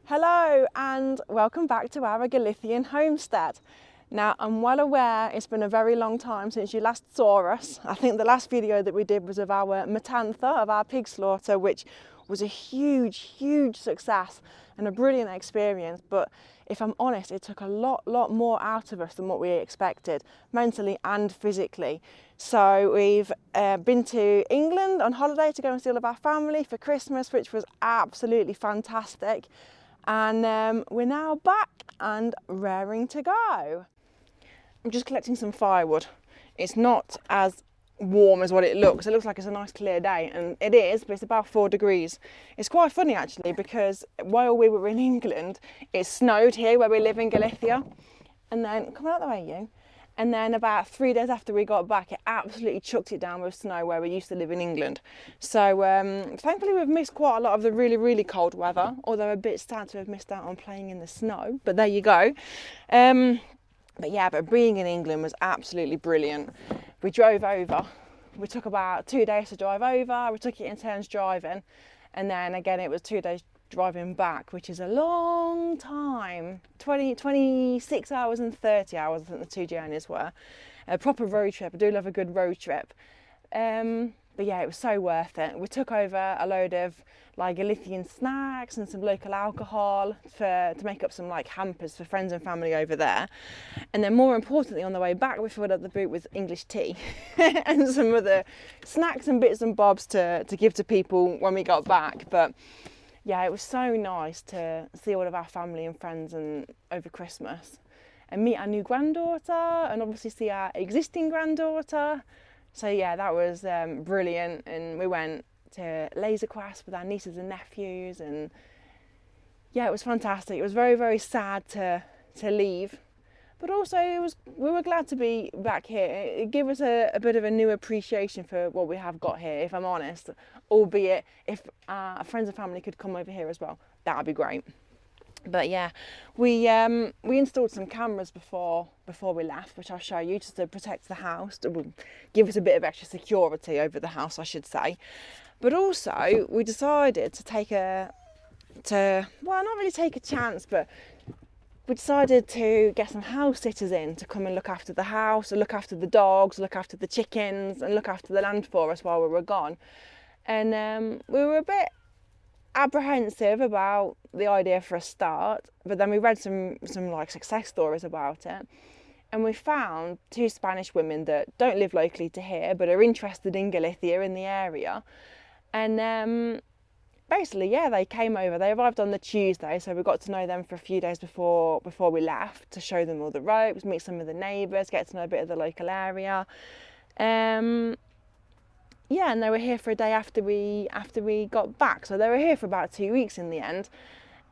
Hello and welcome back to our Galician homestead. Now I'm well aware it's been a very long time since you last saw us. I think the last video that we did was of our Matanza, of our pig slaughter, which was a huge success and a brilliant experience, but if I'm honest, it took a lot more out of us than what we expected, mentally and physically. So we've been to England on holiday to go and see all of our family for Christmas, which was absolutely fantastic. And we're now back and raring to go. I'm just collecting some firewood. It's not as warm as what it looks. It looks like it's a nice clear day, and it is, but it's about 4 degrees. It's quite funny actually, because while we were in England, it snowed here where we live in Galicia, and then, come out the way you. And then about 3 days after we got back, it absolutely chucked it down with snow where we used to live in England. So thankfully we've missed quite a lot of the really cold weather, although a bit sad to have missed out on playing in the snow, but there you go. But being in England was absolutely brilliant. We drove over. We took about 2 days to drive over. We took it in turns driving. And then again, it was 2 days driving back, which is a long time. 26 hours and 30 hours, I think the two journeys were. A proper road trip. I do love a good road trip. But yeah, it was so worth it. We took over a load of like Galician snacks and some local alcohol to make up some like hampers for friends and family over there. And then more importantly, on the way back, we filled up the boot with English tea and some other snacks and bits and bobs to give to people when we got back. But yeah, it was so nice to see all of our family and friends and over Christmas and meet our new granddaughter and obviously see our existing granddaughter. So yeah, that was brilliant, and we went to Laser Quest with our nieces and nephews, and yeah, it was fantastic. It was very sad to leave, but also we were glad to be back here. It gave us a bit of a new appreciation for what we have got here, if I'm honest, albeit if our friends and family could come over here as well, that would be great. But yeah, we installed some cameras before we left, which I'll show you, just to protect the house, to give us a bit of extra security over the house, I should say. But also, we decided to not really take a chance, but we decided to get some house sitters in to come and look after the house, or look after the dogs, look after the chickens, and look after the land for us while we were gone. And we were a bit apprehensive about the idea for a start, but then we read some like success stories about it, and we found 2 Spanish women that don't live locally to here but are interested in Galicia, in the area. And basically, yeah, they came over. They arrived on the Tuesday, so we got to know them for a few days before we left, to show them all the ropes, meet some of the neighbours, get to know a bit of the local area. Yeah, and they were here for a day after we got back. So they were here for about 2 weeks in the end,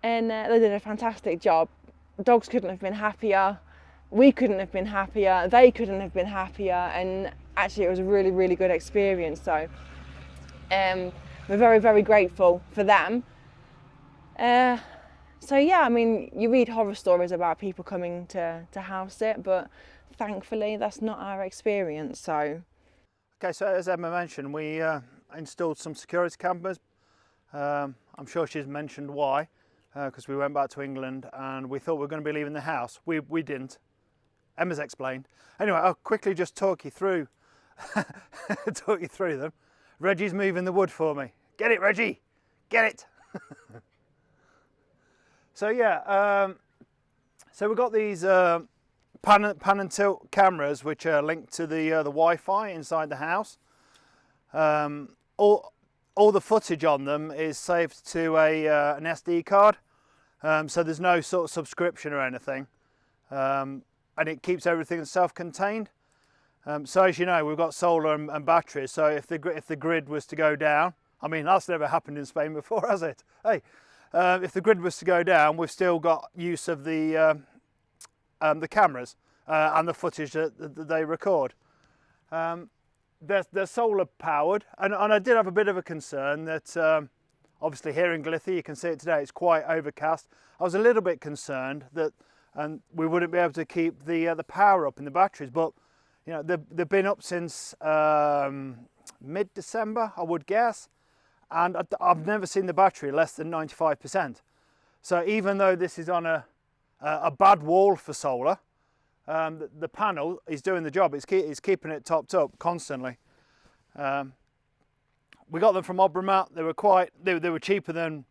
and they did a fantastic job. Dogs couldn't have been happier. We couldn't have been happier. They couldn't have been happier. And actually, it was a really good experience. So we're very grateful for them. So yeah, I mean, you read horror stories about people coming to house sit, but thankfully that's not our experience. So. Okay, so as Emma mentioned, we installed some security cameras. I'm sure she's mentioned why, because we went back to England and we thought we were going to be leaving the house. We didn't. Emma's explained. Anyway, I'll quickly just talk you through them. Reggie's moving the wood for me. Get it, Reggie! Get it! So yeah, so we've got these pan and tilt cameras, which are linked to the Wi-Fi inside the house. All the footage on them is saved to an SD card, so there's no sort of subscription or anything, and it keeps everything self-contained. So as you know, we've got solar and batteries. So if the grid was to go down, I mean, that's never happened in Spain before, has it? Hey, if the grid was to go down, we've still got use of the cameras and the footage that they record. They're solar powered, and I did have a bit of a concern that obviously here in Galicia, you can see it today, it's quite overcast. I was a little bit concerned that we wouldn't be able to keep the power up in the batteries, but you know, they've been up since mid-December, I would guess, and I've never seen the battery less than 95%. So even though this is on a bad wall for solar, the panel is doing the job. It's keeping it topped up constantly. We got them from Obramat. They were cheaper than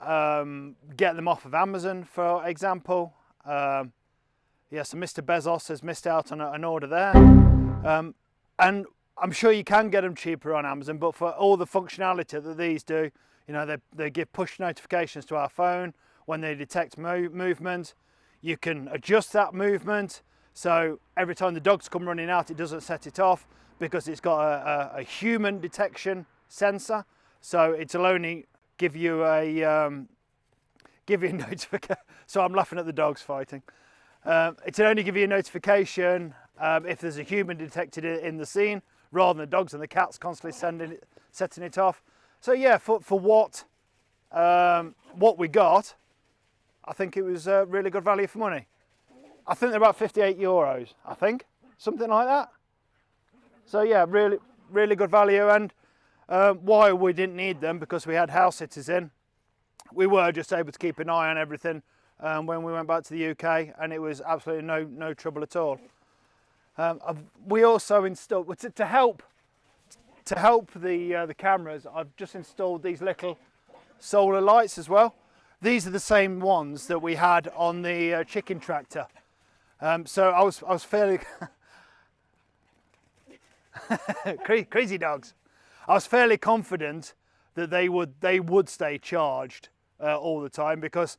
getting them off of Amazon, for example. Yeah, so Mr. Bezos has missed out on an order there. And I'm sure you can get them cheaper on Amazon, but for all the functionality that these do, you know, they give push notifications to our phone when they detect movement. You can adjust that movement, so every time the dogs come running out, it doesn't set it off because it's got a human detection sensor. So it'll only give you a notification. So I'm laughing at the dogs fighting. It'll only give you a notification if there's a human detected in the scene, rather than the dogs and the cats constantly setting it off. So yeah, for what we got, I think it was really good value for money. I think they're about 58 euros, I think, something like that. So yeah, really good value. And why we didn't need them, because we had house sitters in. We were just able to keep an eye on everything when we went back to the UK, and it was absolutely no trouble at all. We also installed, to help the cameras, I've just installed these little solar lights as well. These are the same ones that we had on the chicken tractor. So I was fairly crazy dogs. I was fairly confident that they would stay charged all the time, because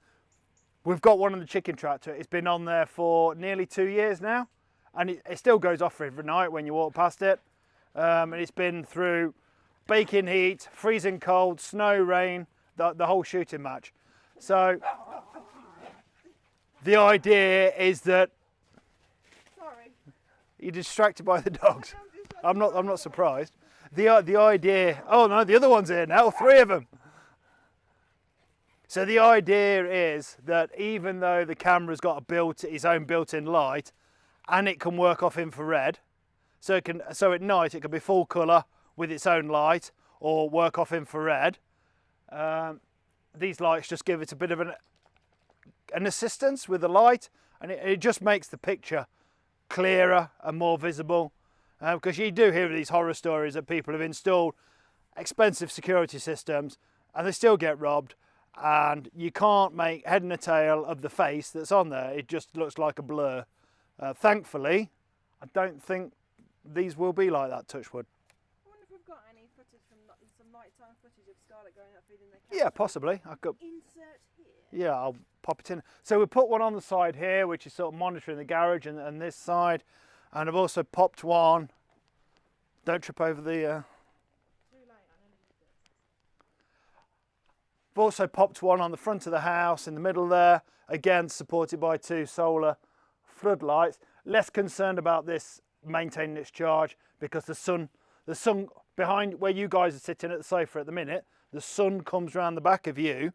we've got one on the chicken tractor. It's been on there for nearly 2 years now, and it still goes off every night when you walk past it. And it's been through baking heat, freezing cold, snow, rain, the whole shooting match. So the idea is that you're distracted by the dogs. I'm not surprised. The idea. Oh no, the other one's here now. 3 of them. So the idea is that even though the camera's got its own built-in light, and it can work off infrared, so at night it can be full colour with its own light, or work off infrared. These lights just give it a bit of an assistance with the light, and it just makes the picture clearer and more visible. Because you do hear these horror stories that people have installed expensive security systems and they still get robbed, and you can't make head and a tail of the face that's on there. It just looks like a blur. Thankfully, I don't think these will be like that, touch wood. I wonder if we've got any footage from some nighttime footage of Scarlett going out feeding their cats. Yeah, possibly. I could Insert here. Yeah, I'll pop it in. So we put one on the side here, which is sort of monitoring the garage, and this side. And I've also popped one. Don't trip over the... Too late, I nearly missed it. I've also popped one on the front of the house in the middle there. Again, supported by 2 solar floodlights. Less concerned about this maintaining its charge, because the sun behind where you guys are sitting at the sofa at the minute, the sun comes round the back of you,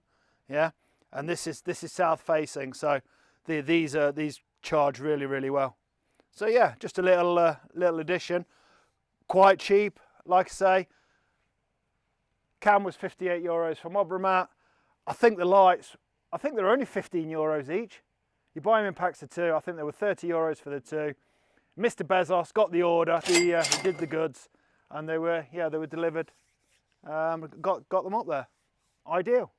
yeah, and this is south facing, so these charge really well. So yeah, just a little addition, quite cheap. Like I say, cam was 58 euros from Obramat. I think the lights, they're only 15 euros each. You buy them in packs of 2. I think they were 30 euros for the 2. Mr. Bezos got the order. He did the goods, and they were delivered. Got them up there. Ideal.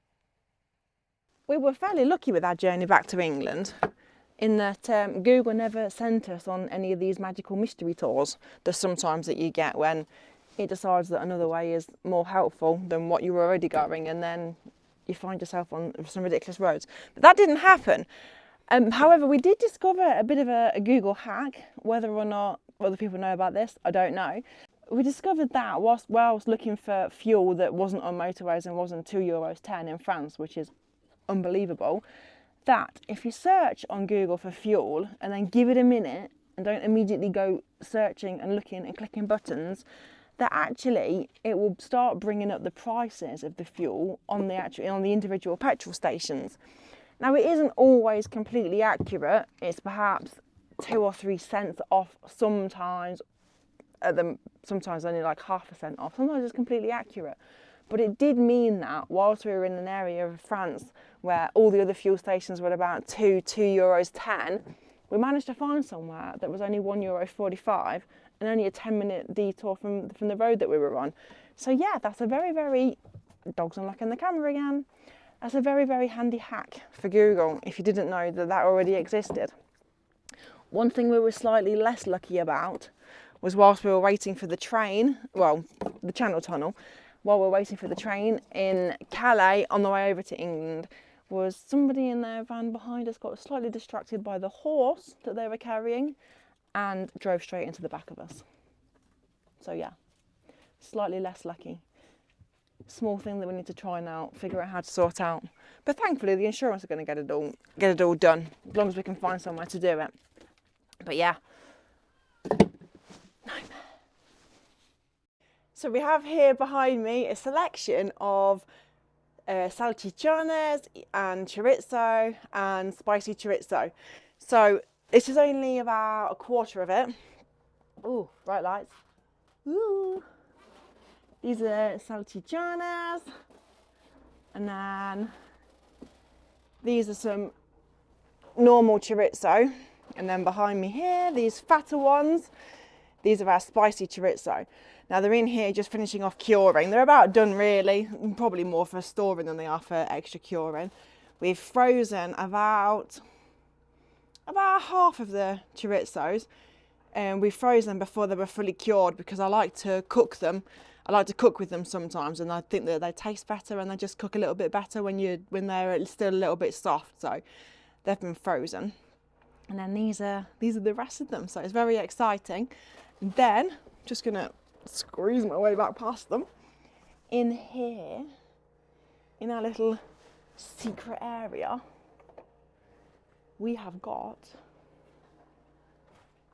We were fairly lucky with our journey back to England, in that Google never sent us on any of these magical mystery tours that sometimes that you get when it decides that another way is more helpful than what you were already going, and then you find yourself on some ridiculous roads. But that didn't happen. However, we did discover a bit of a Google hack. Whether or not other people know about this, I don't know. We discovered that whilst I was looking for fuel that wasn't on motorways and wasn't €2.10 in France, which is unbelievable, that if you search on Google for fuel and then give it a minute and don't immediately go searching and looking and clicking buttons, that actually it will start bringing up the prices of the fuel on the individual petrol stations. Now, it isn't always completely accurate. It's perhaps 2 or 3 cents off sometimes, sometimes only like 0.5% off. Sometimes it's completely accurate. But it did mean that whilst we were in an area of France where all the other fuel stations were about €2.10, we managed to find somewhere that was only €1.45 and only a 10-minute detour from the road that we were on. So yeah, that's a very, very, dog's unlocking the camera again. That's a very, very handy hack for Google if you didn't know that that already existed. One thing we were slightly less lucky about was whilst we were waiting for the train, well, the Channel Tunnel, while we were waiting for the train in Calais on the way over to England, was somebody in their van behind us got slightly distracted by the horse that they were carrying and drove straight into the back of us. So yeah, slightly less lucky. Small thing that we need to try now, figure out how to sort out. But thankfully the insurance are going to get it all done, as long as we can find somewhere to do it. But yeah, nightmare. So we have here behind me a selection of salchichones and chorizo and spicy chorizo. So this is only about a quarter of it. Ooh, bright lights. Ooh. These are salchichones, and then these are some normal chorizo, and then behind me here, these fatter ones, these are our spicy chorizo. Now they're in here just finishing off curing. They're about done really, probably more for storing than they are for extra curing. We've frozen about half of the chorizos, and we froze them before they were fully cured because I like to cook them. I like to cook with them sometimes, and I think that they taste better and they just cook a little bit better when they're still a little bit soft. So they've been frozen, and then these are the rest of them. So it's very exciting. And then I'm just gonna squeeze my way back past them. In here, in our little secret area, we have got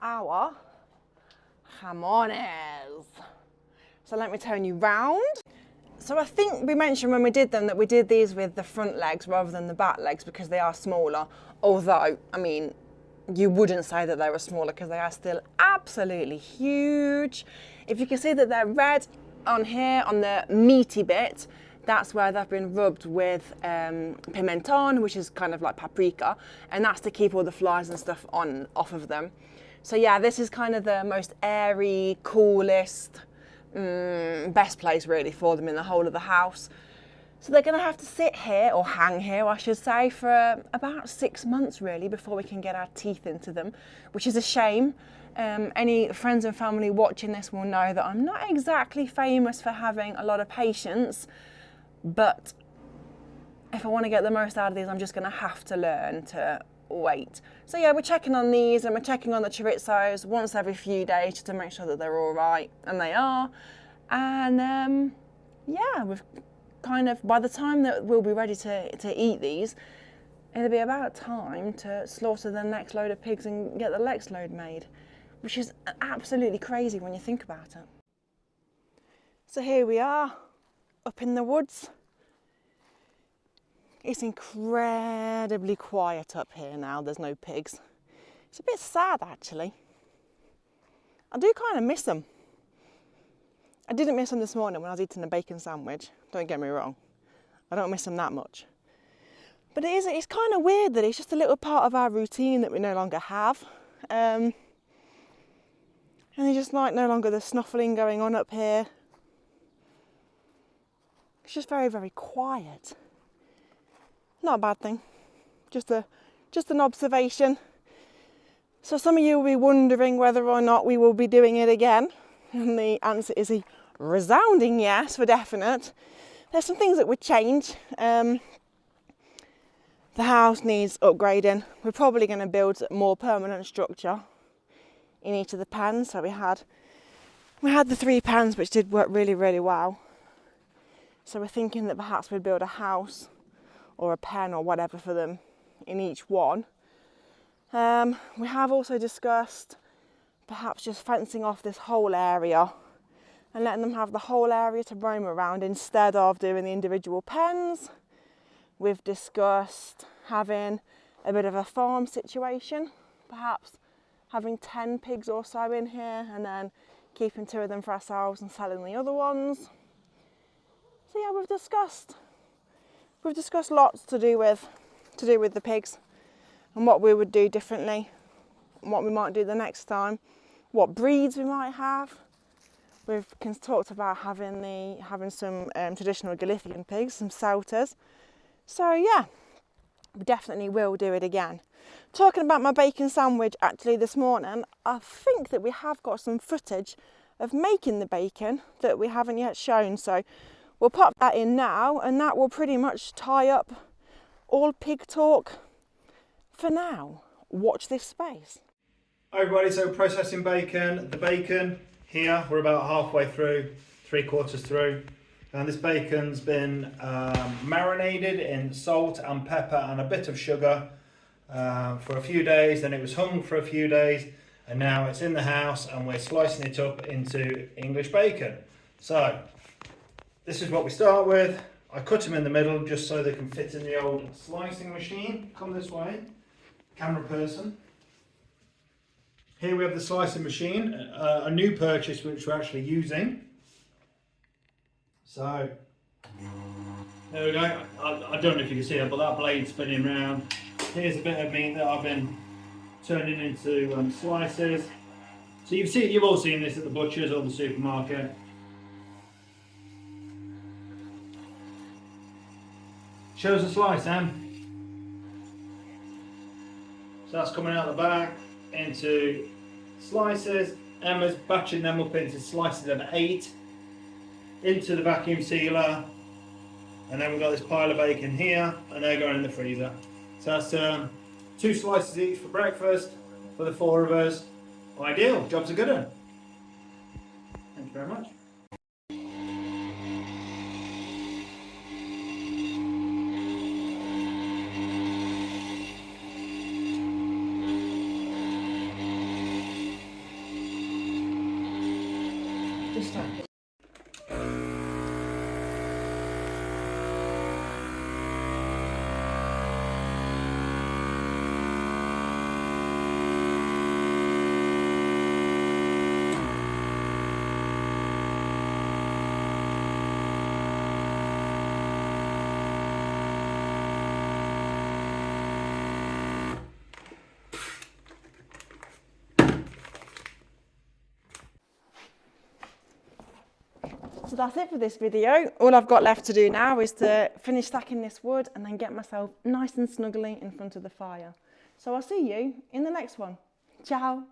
our jamones. So let me turn you round. So I think we mentioned when we did them that we did these with the front legs rather than the back legs because they are smaller. Although, I mean, you wouldn't say that they were smaller because they are still absolutely huge. If you can see that they're red on here, on the meaty bit, that's where they've been rubbed with pimenton, which is kind of like paprika, and that's to keep all the flies and stuff off of them. So yeah, this is kind of the most airy, coolest, best place really for them in the whole of the house. So they're going to have to sit here, or hang here I should say, for about 6 months really before we can get our teeth into them, which is a shame. Any friends and family watching this will know that I'm not exactly famous for having a lot of patience, but if I want to get the most out of these, I'm just going to have to learn to wait. So yeah, we're checking on these, and we're checking on the chorizos once every few days just to make sure that they're all right, and they are. And yeah, we've kind of, by the time that we'll be ready to eat these, it'll be about time to slaughter the next load of pigs and get the next load made, which is absolutely crazy when you think about it. So here we are, up in the woods. It's incredibly quiet up here now, there's no pigs. It's a bit sad actually. I do kind of miss them. I didn't miss them this morning when I was eating a bacon sandwich, don't get me wrong. I don't miss them that much. But it's kind of weird that it's just a little part of our routine that we no longer have. And there's just like no longer the snuffling going on up here. It's just very, very quiet. Not a bad thing, just an observation. So some of you will be wondering whether or not we will be doing it again, and the answer is a resounding yes for definite. There's some things that would change. The house needs upgrading. We're probably going to build a more permanent structure in each of the pens. So we had the 3 pens which did work really, really well. So we're thinking that perhaps we'd build a house or a pen or whatever for them in each one. We have also discussed perhaps just fencing off this whole area and letting them have the whole area to roam around instead of doing the individual pens. We've discussed having a bit of a farm situation, perhaps having 10 pigs or so in here and then keeping 2 of them for ourselves and selling the other ones. So yeah, we've discussed we've discussed lots to do with the pigs and what we would do differently, and what we might do the next time, what breeds we might have. We've talked about having some traditional Galician pigs, some Celtas. So yeah, we definitely will do it again. Talking about my bacon sandwich, actually this morning, I think that we have got some footage of making the bacon that we haven't yet shown. So we'll pop that in now, and that will pretty much tie up all pig talk for now. Watch this space. Hi everybody, so processing bacon. The bacon here, we're about halfway through, 3/4 through. And this bacon's been marinated in salt and pepper and a bit of sugar for a few days. Then it was hung for a few days, and now it's in the house and we're slicing it up into English bacon. So this is what we start with. I cut them in the middle just so they can fit in the old slicing machine. Come this way, camera person. Here we have the slicing machine, a new purchase which we're actually using. So, there we go. I don't know if you can see it, but that blade's spinning round. Here's a bit of meat that I've been turning into slices. So you've all seen this at the butcher's or the supermarket. Shows a slice, Em. So that's coming out the back into slices. Emma's batching them up into slices of 8 into the vacuum sealer, and then we've got this pile of bacon here, and they're going in the freezer. So that's 2 slices each for breakfast for the 4 of us. Ideal, job's a good one. Thank you very much. Just that. So that's it for this video. All I've got left to do now is to finish stacking this wood and then get myself nice and snuggly in front of the fire. So I'll see you in the next one. Ciao.